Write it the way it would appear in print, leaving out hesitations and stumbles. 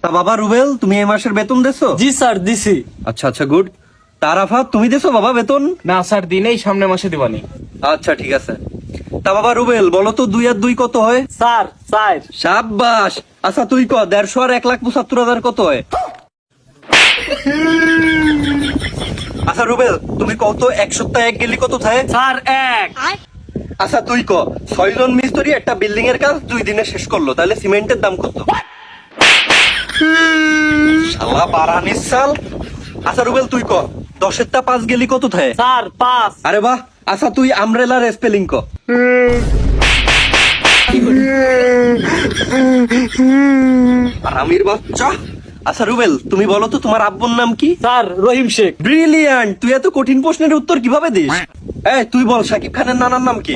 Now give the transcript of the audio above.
তা বাবা রুবেল, তুমি এই মাসের বেতন দেছো? জি স্যার দিছি। আচ্ছা আচ্ছা, গুড। তা আরাফাত, তুমি দেছো বাবা বেতন? না স্যার দিনেই, সামনে মাসে দিবানি। আচ্ছা ঠিক আছে। তা বাবা রুবেল, বলো তো 2 আর 2 কত হয়? স্যার 4। সাব্বাস। আচ্ছা তুই ক 150 আর 1,75,000 কত হয়? আচ্ছা রুবেল, তুমি কত 1 সপ্তাহে 1 গেলি কত থাকে? স্যার 1। আচ্ছা তুই ক 6 জন মিস্ত্রি একটা বিল্ডিং এর কাজ 2 দিনে শেষ করলো, তাহলে সিমেন্টের দাম কত? শালা বারানিস সাল। আচ্ছা রুবেল, তুই ক 10 এর টা 5 গেলি কত থাকে? স্যার 5। আরে বাহ। আচ্ছা তুই আমব্রেলার স্পেলিং ক। আর আমির বাচ্চা। আচ্ছা রুবেল, তুমি বলো তো তোমার আব্বুর নাম কি? স্যার রহিম শেখ। ব্রিলিয়ান্ট। তুই এত কঠিন প্রশ্নের উত্তর কিভাবে দিস? এই তুই বল, শাকিব খানের নানার নাম কি?